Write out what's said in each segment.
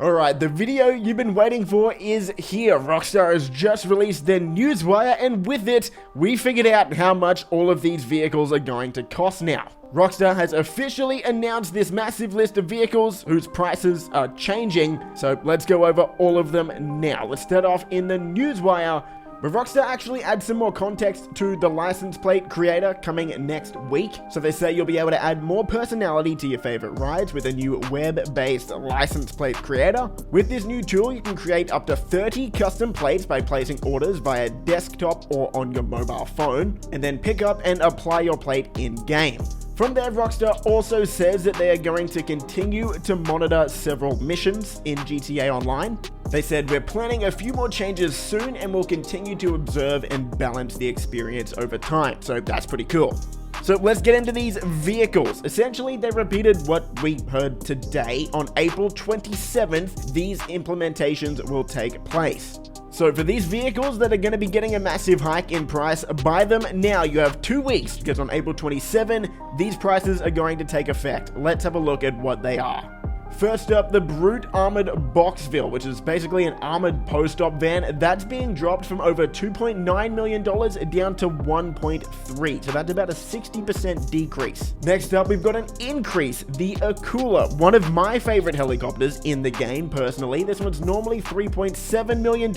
Alright, the video you've been waiting for is here. Rockstar has just released their newswire, and with it, we figured out how much all of these vehicles are going to cost now. Rockstar has officially announced this massive list of vehicles whose prices are changing, so let's go over all of them now. Let's start off in the newswire, but Rockstar actually adds some more context to the license plate creator coming next week. So they say you'll be able to add more personality to your favorite rides with a new web-based license plate creator. With this new tool, you can create up to 30 custom plates by placing orders via desktop or on your mobile phone, and then pick up and apply your plate in-game. From there, Rockstar also says that they are going to continue to monitor several missions in GTA Online. They said, we're planning a few more changes soon and will continue to observe and balance the experience over time. So that's pretty cool. So let's get into these vehicles. Essentially, they repeated what we heard today. On April 27th, these implementations will take place. So for these vehicles that are going to be getting a massive hike in price, buy them now. You have 2 weeks because on April 27, these prices are going to take effect. Let's have a look at what they are. First up, the Brute Armored Boxville, which is basically an armored post-op van. That's being dropped from over $2.9 million down to 1.3, so that's about a 60% decrease. Next up, we've got an increase, the Akula, one of my favorite helicopters in the game, personally. This one's normally $3.7 million.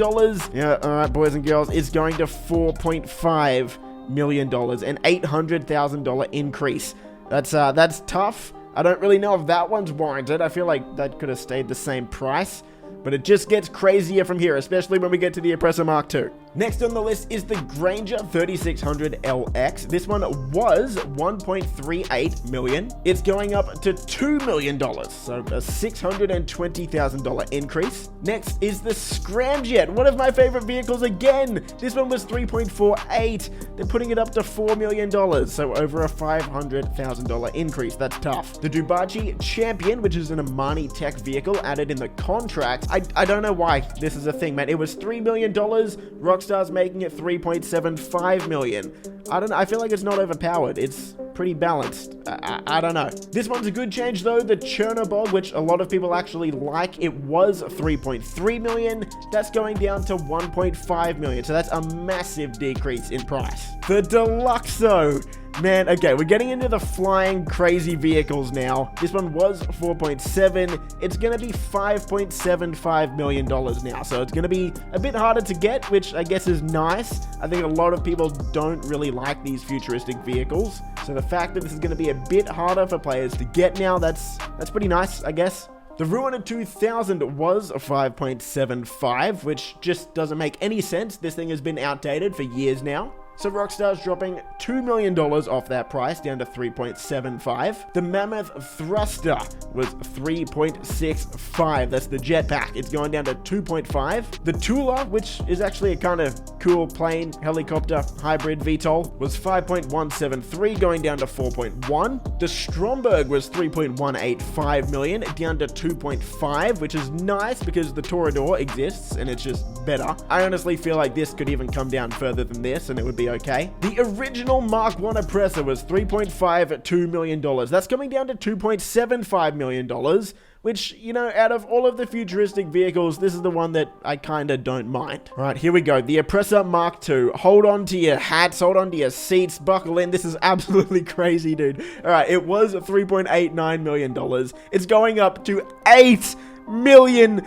Yeah, alright, boys and girls, it's going to $4.5 million, an $800,000 increase. That's tough. I don't really know if that one's warranted. I feel like that could have stayed the same price, but it just gets crazier from here, especially when we get to the Oppressor Mk2. Next on the list is the Granger 3600LX. This one was $1.38 million. It's going up to $2 million, so a $620,000 increase. Next is the Scramjet, one of my favorite vehicles again. This one was $3.48. They're putting it up to $4 million, so over a $500,000 increase. That's tough. The Dubachi Champion, which is an Amani Tech vehicle added in the contract. I don't know why this is a thing, man. It was $3 million. Rockstar's making it $3.75 million. I feel like it's not overpowered. It's pretty balanced. I don't know. This one's a good change though. The Chernobog, which a lot of people actually like, it was $3.3 million. That's going down to $1.5 million. So that's a massive decrease in price. The Deluxo. Man, okay, we're getting into the flying crazy vehicles now. This one was 4.7. It's going to be $5.75 million now. So it's going to be a bit harder to get, which I guess is nice. I think a lot of people don't really like these futuristic vehicles. So the fact that this is going to be a bit harder for players to get now, that's pretty nice, I guess. The Ruiner 2000 was a 5.75, which just doesn't make any sense. This thing has been outdated for years now. So Rockstar's dropping $2 million off that price down to 3.75. The Mammoth Thruster was 3.65. That's the jetpack. It's going down to 2.5. The Tula, which is actually a kind of cool plane helicopter hybrid VTOL, was 5.173, going down to 4.1. The Stromberg was 3.185 million, down to 2.5, which is nice because the Toreader exists and it's just better. I honestly feel like this could even come down further than this and it would be okay. The original Mark 1 Oppressor was $3.52 million. That's coming down to $2.75 million, which, you know, out of all of the futuristic vehicles, this is the one that I kinda don't mind. All right, here we go. The Oppressor Mk2. Hold on to your hats, hold on to your seats, buckle in. This is absolutely crazy, dude. All right, it was $3.89 million. It's going up to $8 million.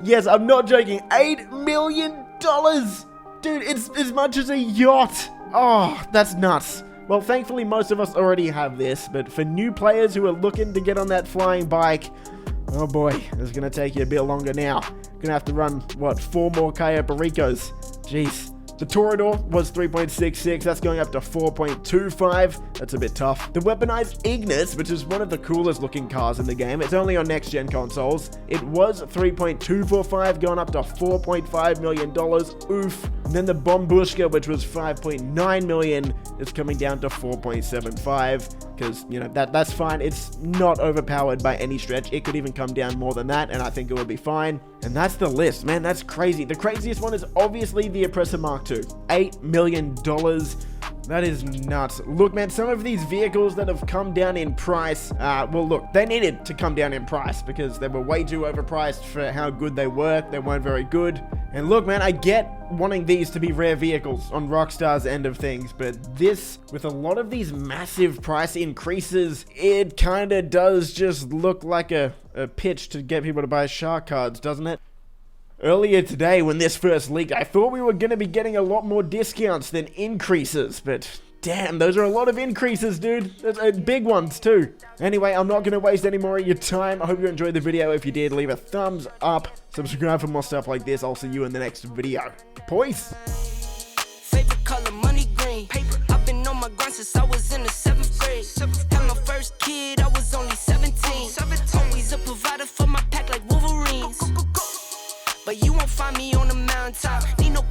Yes, I'm not joking. $8 million. Dude, it's as much as a yacht. Oh, that's nuts. Well, thankfully, most of us already have this, but for new players who are looking to get on that flying bike, oh boy, it's going to take you a bit longer now. Going to have to run, what, 4 more Cayo Pericos? Jeez. The Toreader was 3.66, that's going up to 4.25, that's a bit tough. The weaponized Ignis, which is one of the coolest looking cars in the game, it's only on next gen consoles, it was 3.245, going up to $4.5 million, oof. And then the Bombushka, which was 5.9 million, is coming down to 4.75, because, you know, that's fine. It's not overpowered by any stretch. It could even come down more than that, and I think it would be fine. And that's the list, man. That's crazy. The craziest one is obviously the Oppressor Mk2. $8 million. That is nuts. Look, man, some of these vehicles that have come down in price, well, look, they needed to come down in price because they were way too overpriced for how good they were. They weren't very good. And look, man, I get wanting these to be rare vehicles on Rockstar's end of things, but this, with a lot of these massive price increases, it kind of does just look like a pitch to get people to buy shark cards, doesn't it? Earlier today, when this first leaked, I thought we were going to be getting a lot more discounts than increases, but damn, those are a lot of increases, dude. Big ones, too. Anyway, I'm not going to waste any more of your time. I hope you enjoyed the video. If you did, leave a thumbs up. Subscribe for more stuff like this. I'll see you in the next video. Peace. Favorite color, money green. Paper. I've been on my grind since I was in the 7th